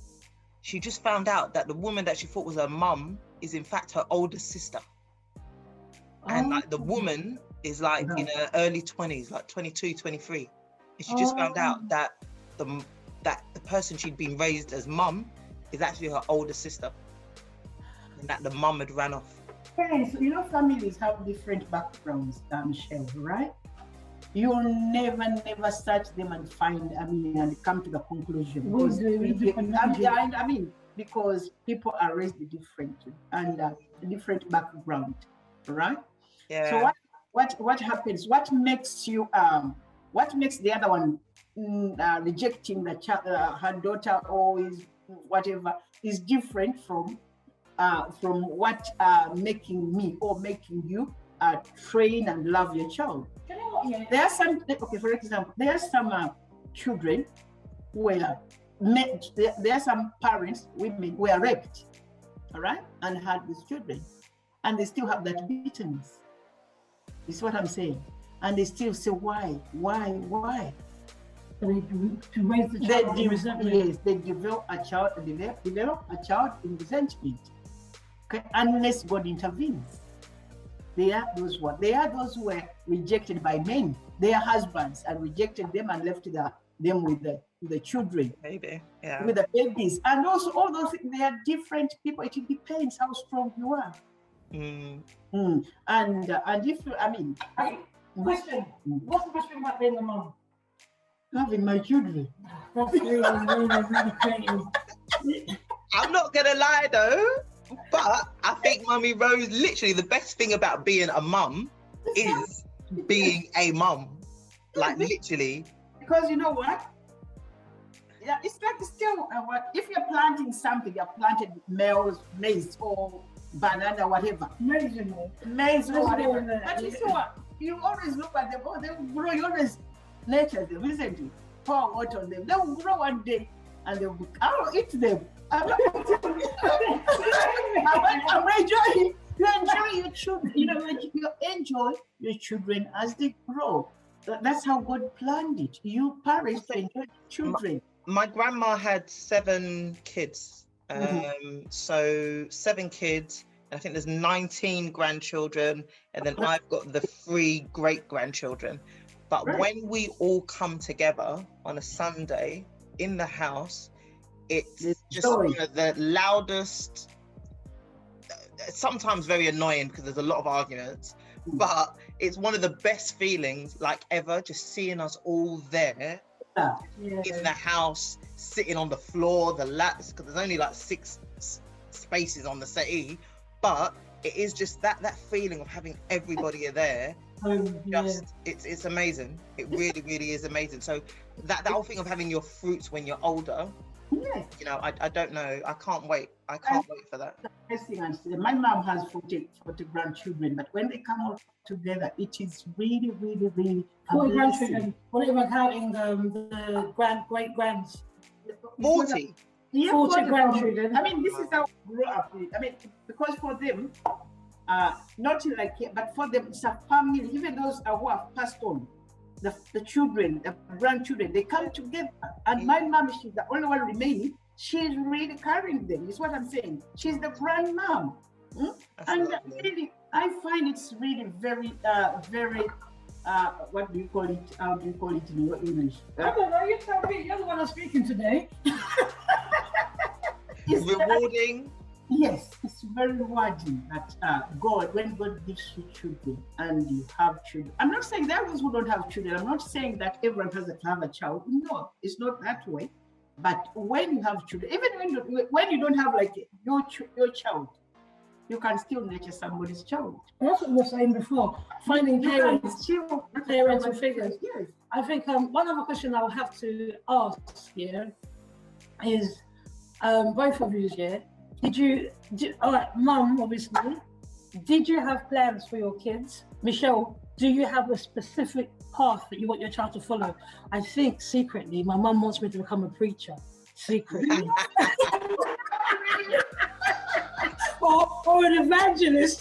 she just found out that the woman that she thought was her mum is in fact her older sister. And like the woman is like in her early 20s, like 22, 23. And she just found out that the person she'd been raised as mum is actually her older sister. And that the mum had ran off. Okay, so you know families have different backgrounds, Michelle, right? You'll never search them and find, and come to the conclusion. Because people are raised differently and different background, right? Yeah. So what happens? What makes you what makes the other one rejecting the child, her daughter, or is whatever, is different from what making me or making you train and love your child. There are some, okay, for example, there are some children where there are some parents, women, who are raped, all right, and had these children, and they still have that bitterness. Is what I'm saying, and they still say why? To raise the child in resentment. Yes, they develop a child in resentment. Okay, unless God intervenes. They are those who were rejected by men. Their husbands and rejected them and left them with the children. Maybe, yeah. With the babies. And also all those things, they are different people. It depends how strong you are. And if you, Question. What's the best thing about being a mom? having my children. That's really creative. I'm not gonna lie though, but I think Mummy Rose, literally the best thing about being a mum is being a mum. Like literally. Because you know what? Yeah, it's like still if you're planting something, you're planted maize or banana, whatever. Maize or whatever. But you see what? You always look at them, they will grow, you always nurture them, isn't it? Pour water on them. They will grow one day and they'll be, I will eat them. I'm enjoying. You enjoy your children. You enjoy your children as they grow. That's how God planned it. You parents enjoy children. My grandma had 7 kids. So 7 kids. I think there's 19 grandchildren, and then I've got the 3 great-grandchildren. But when we all come together on a Sunday in the house, it's just one of the loudest, sometimes very annoying because there's a lot of arguments, but it's one of the best feelings like ever, just seeing us all there in the house, sitting on the floor, the laps, because there's only like 6 spaces on the settee, but it is just that feeling of having everybody there. It's amazing. It really is amazing. So that whole thing of having your fruits when you're older, I don't know. I can't wait. I can't wait for that. My mom has 40 grandchildren, but when they come all together, it is really 40 grandchildren. What even counting the great grands? 40. Yeah, 40 grandchildren. I mean, this is how we grew up. I mean, because for them, not like, but for them, it's a family. Even those who have passed on, the children, the grandchildren, they come together. And my mom, she's the only one remaining. She's really carrying them. Is what I'm saying. She's the grandmom. And really, I find it's really very, very. What do you call it? How do you call it in your English? I don't know. You tell me. You're the one I'm speaking today. It's rewarding. Yes, it's very rewarding that when God gives you children and you have children. I'm not saying there are those who don't have children. I'm not saying that everyone has to have a child. No, it's not that way. But when you have children, even when you don't have like your child, you can still nurture somebody's child. That's what we were saying before. Finding parents, parental figures. Yes. I think one other question I'll have to ask here is both of you here. All right, Mum, obviously, did you have plans for your kids? Michelle, do you have a specific path that you want your child to follow? I think secretly, my mum wants me to become a preacher. Secretly. or an evangelist.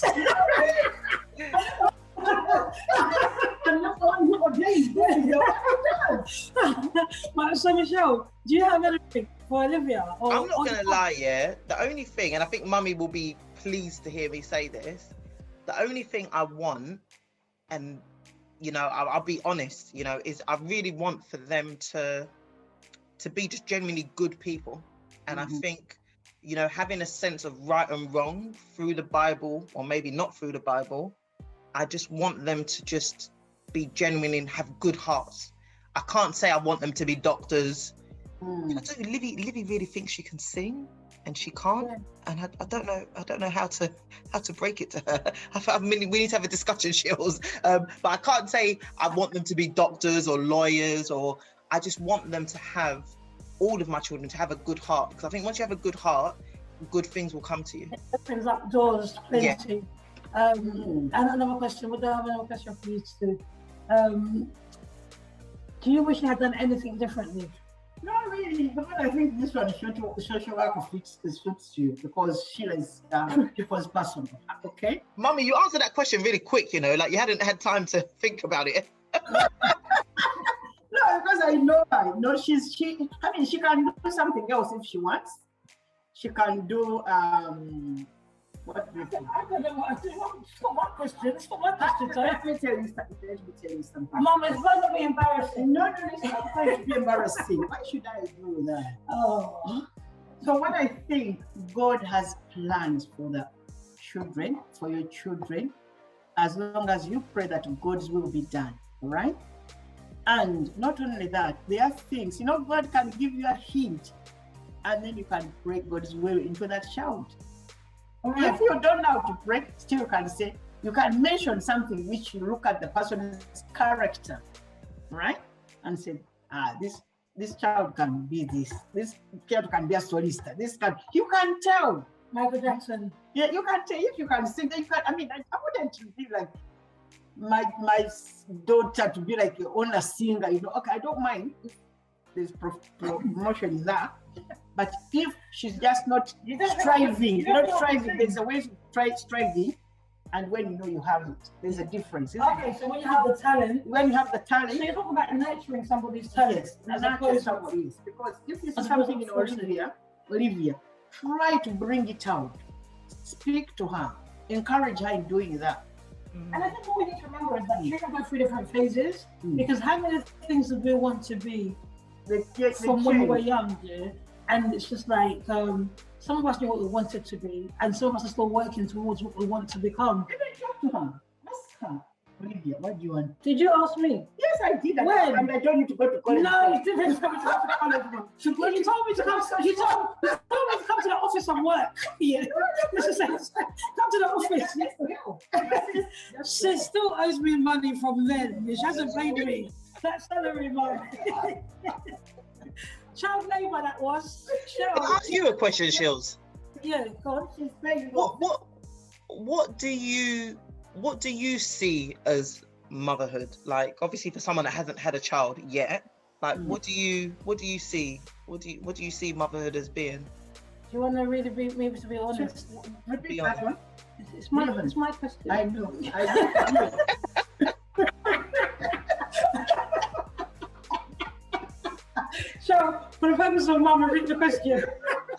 So Michelle, do you have anything for Olivia? I'm not gonna lie, yeah. The only thing, and I think Mummy will be pleased to hear me say this, the only thing I want, and you know, I'll be honest, you know, is I really want for them to be just genuinely good people. And I think, you know, having a sense of right and wrong through the Bible, or maybe not through the Bible, I just want them to just be genuine and have good hearts. I can't say I want them to be doctors. Livy really thinks she can sing, and she can't. Yeah. And I don't know how to break it to her. We need to have a discussion, Shills. But I can't say I want them to be doctors or lawyers, or I just want them to have, all of my children to have a good heart, because I think once you have a good heart, good things will come to you. It opens up doors plenty. Yeah. And another question, would I have another question for you to do you wish you had done anything differently? Not really, but I think this one social worker fits you, because Shilla is people's person. Okay. Mummy, you answered that question really quick, you know, like you hadn't had time to think about it. No, because I know her. You know, she can do something else if she wants. She can do what do you think? I don't know what I do. It's not my question. It's not my question. Let me tell you something. Mom, it's going to be embarrassing. No, it's not going to be embarrassing. Why should I do that? Oh. So what I think God has plans for the children, for your children, as long as you pray that God's will be done, all right? And not only that, there are things, you know, God can give you a hint, and then you can pray God's will into that child. Right. If you don't know how to pray, still you can say, you can mention something which you look at the person's character, right? And say, this child can be this child can be a solicitor, you can tell. Michael Jackson. Yeah, you can tell. If you can sing, you can, I mean, I wouldn't be like my daughter to be like your own singer, you know. Okay, I don't mind if there's promotion there, but if she's just not striving, there's a way to try striving, and when you know you have it, there's a difference. Okay, so when you have the talent, so you're talking about nurturing somebody's talents, as opposed to somebody's. Because if you see something in Olivia, try to bring it out, speak to her, encourage her in doing that. And I think what we need to remember is that children go through different phases, because how many things that we want to be from when we were young, yeah? And it's just like some of us knew what we wanted to be, and some of us are still working towards what we want to become. Talk to her. Ask her. Olivia, what do you want? Did you ask me? Yes, I did. When? And I told you to go to college. No, you didn't tell me to go to college. Well, you told me to come. You told me to come to the office and work. Yeah, come to the office. She still owes me money from then. She hasn't paid me that salary money. Child labour that was. Can I ask you a question, Shills? Yeah, God, she's paying. What do you see as motherhood? Like, obviously, for someone that hasn't had a child yet, Like, what do you see? What do you see motherhood as being? Do you want to really be honest? Repeat that one. It's my question. I know. So, for the purpose of Mama, read the question.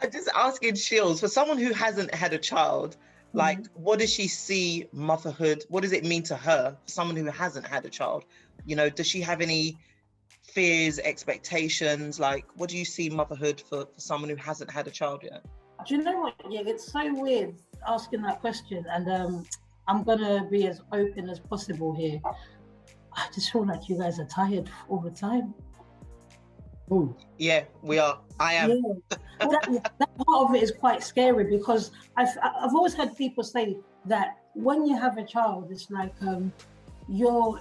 I'm just asking Shills, for someone who hasn't had a child, like, what does she see motherhood? What does it mean to her, for someone who hasn't had a child? You know, does she have any fears, expectations? Like, what do you see motherhood for someone who hasn't had a child yet? Do you know what? Yeah, it's so weird asking that question, and I'm gonna be as open as possible here. I just feel like you guys are tired all the time. Ooh. Yeah, we are. I am. Yeah. That part of it is quite scary, because I've always heard people say that when you have a child, it's like you're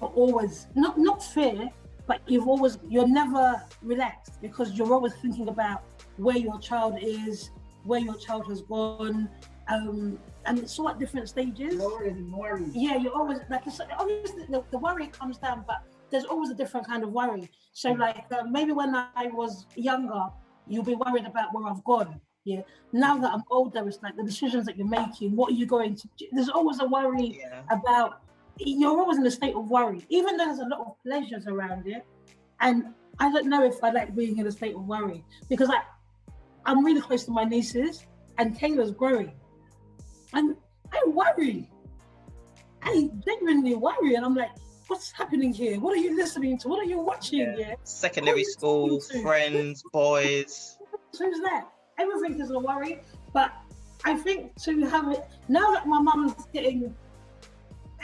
always not fear, but you're never relaxed, because you're always thinking about where your child is, where your child has gone, and it's all at different stages. You're always worried. Yeah, you're always like, obviously the worry comes down, but there's always a different kind of worry. So like maybe when I was younger, you'll be worried about where I've gone. Yeah. Now that I'm older, it's like the decisions that you're making. What are you going to do? There's always a worry about. You're always in a state of worry, even though there's a lot of pleasures around it. And I don't know if I like being in a state of worry, because I'm really close to my nieces, and Kayla's growing, and I worry. I genuinely worry, and I'm like, what's happening here? What are you listening to? What are you watching? Yeah. Secondary school, friends, boys. Who's that? Everything is a worry. But I think to have it, now that my mum's getting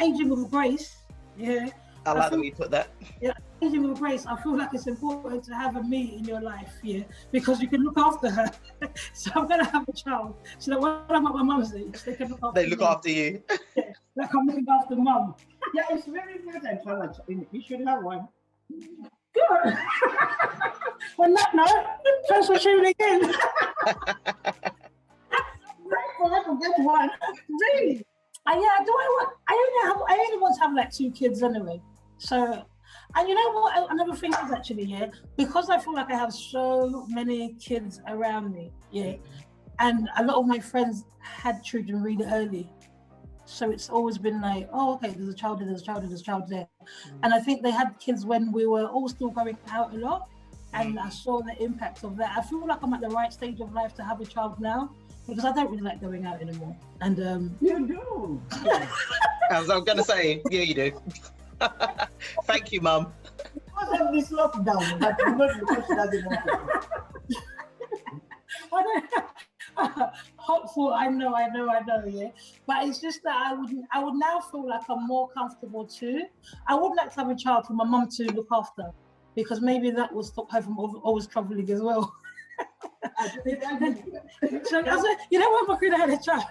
aging with grace, yeah. I like the way you put that. Yeah, aging with grace, I feel like it's important to have a me in your life, yeah, because you can look after her. So I'm gonna have a child, so that when I'm at my mum's age, they can look after They look after you. Yeah, like I'm looking after mum. Yeah, it's very important to have a child. You should have one. Good. On that note, thanks for tuning in. I can get one. Really? I only want to have like 2 kids anyway. So, and you know what? Another thing is actually, yeah, because I feel like I have so many kids around me, yeah, and a lot of my friends had children really early. So it's always been like, oh, okay, there's a child there, there's a child there, there's a child there. And I think they had kids when we were all still going out a lot. And I saw the impact of that. I feel like I'm at the right stage of life to have a child now, because I don't really like going out anymore. And you do. I was going to say, yeah, you do. Thank you, Mum. Because of this lockdown, but not because she doesn't want to. Hopeful, I know, yeah. But it's just that I would now feel like I'm more comfortable too. I would like to have a child for my mum to look after, because maybe that will stop her from always traveling as well. So I said, you know when Makrina had a child,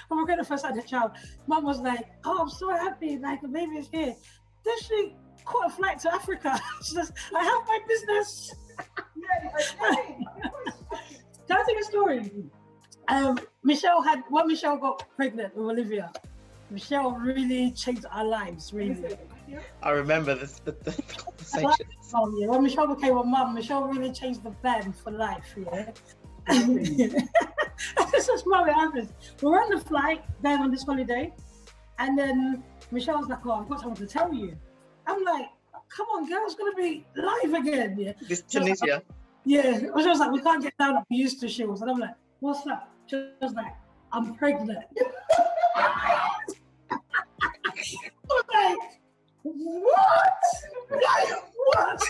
when Makrina first had a child, Mum was like, oh, I'm so happy, like the baby is here. Then she caught a flight to Africa. She says, I have my business. Can I tell you a story? When Michelle got pregnant with Olivia, Michelle really changed our lives, really. I remember the conversation. When Michelle became a mum, Michelle really changed the plan for life, yeah. This is what happens. We're on the flight going on this holiday, and then Michelle's like, oh, I've got something to tell you. I'm like, come on, girl, it's gonna be live again, yeah. This Tunisia. Yeah, she was like, we can't get down like we used to, she was. And I'm like, what's up? She was like, I'm pregnant. I was like, what? What?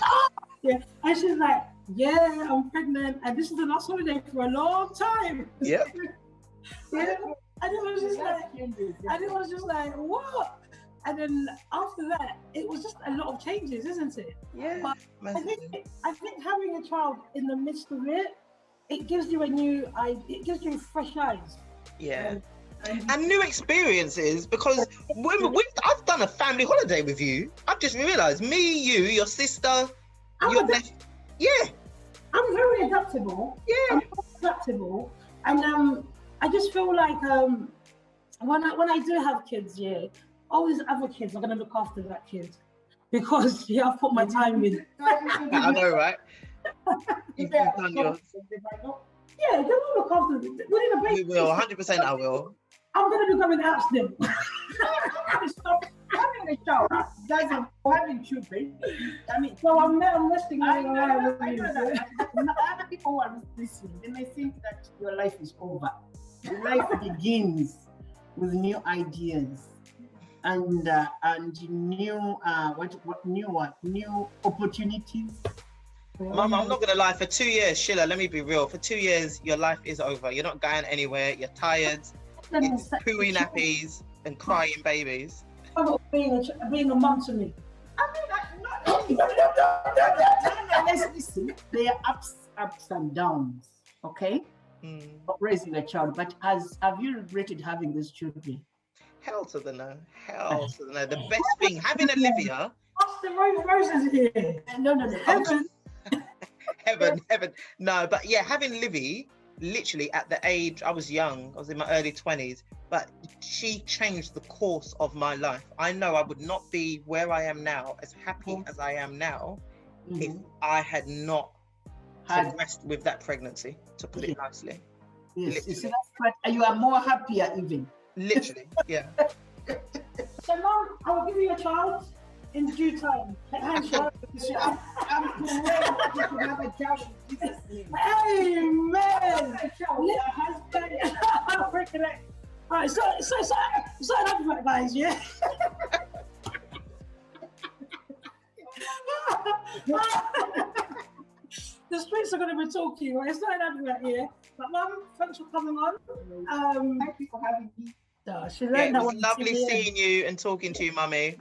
Yeah, and she's like, yeah, I'm pregnant, and this is the last holiday for a long time. Yeah. Yeah. And it was just like, what? And then after that, it was just a lot of changes, isn't it? Yeah. But I think having a child in the midst of it, it gives you it gives you fresh eyes. Yeah. And new experiences, because I've done a family holiday with you. I've just realised, me, you, your sister, yeah. I'm very adaptable. Yeah. I'm very adaptable. And I just feel like when I do have kids, yeah, all these other kids are gonna look after that kid. because I've put my time in. I know, right? You've done your... Yeah, they will look after me. Within a You will, 100% I will. I'm going to be coming out still. Stop having a child doesn't having children. I mean, So I'm resting. I know that. Other people who are listening, they may think that your life is over. Your life begins with new ideas and new new opportunities. Mum, I'm not gonna lie. For 2 years, Shilla, let me be real. For 2 years, your life is over. You're not going anywhere. You're tired. It's pooey nappies and crying babies. Being a mum to me. Listen, there are ups and downs, okay? Of raising a child, but have you regretted having these children? Hell to the no. Hell to the no. The best thing, having Olivia. What's the roses here? No. Heaven. No, but yeah, having Livy, literally at the age, I was young, I was in my early 20s, but she changed the course of my life. I know I would not be where I am now, as happy as I am now, if I had not progressed with that pregnancy, to put it nicely. Yes, you see, that's right. You are more happier even. Literally, yeah. So Mom, I will give you a child in due time. I'm praying that you should have a child in Jesus' name. Amen. All right, so enough about guys, yeah. The streets are going to be talking, right? It's not enough about here. But Mum, thanks for coming on. Thank you for having me. It was lovely seeing you and talking to you, Mummy.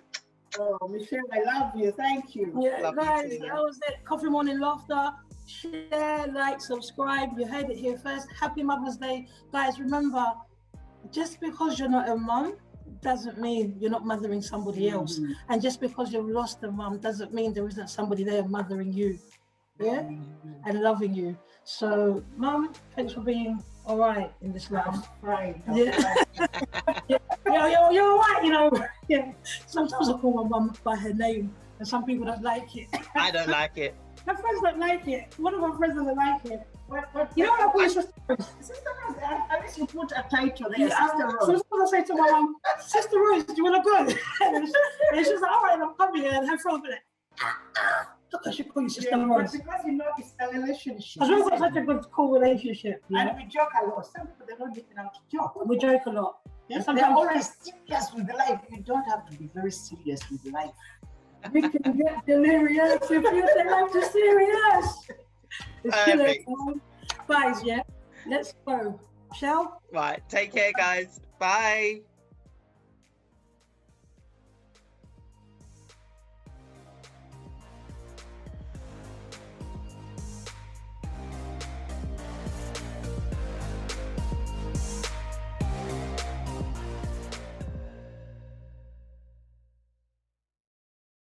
Oh, Michelle, I love you. Thank you. Yeah, guys, that was it. Coffee Morning Laughter. Share, like, subscribe. You heard it here first. Happy Mother's Day. Guys, remember, just because you're not a mum doesn't mean you're not mothering somebody else. And just because you've lost a mum doesn't mean there isn't somebody there mothering you. Yeah? And loving you. So, Mum, thanks for being all right in this life. Right. Yeah. You're all right, you know. Yeah. Sometimes I call my mum by her name, and some people don't like it. I don't like it. My friends don't like it. One of my friends doesn't like it. You know what I call Sister Rose? Sister Rose, at least you put a title there, Sister Rose. So sometimes I say to my mum, Sister Rose, do you want to go? And she's like, all right, I'm coming here. And her friend will be like, look, I should call you Sister Rose. Because you know it's a relationship. Because we've got such a good, cool relationship. Yeah? And we joke a lot. Some people, they don't even have to joke. We joke a lot. Yes, they're always serious with life. You don't have to be very serious with life. We can get delirious if you take life too serious. It's killer. Guys, yeah, let's go. Shall? Right, take care, guys. Bye.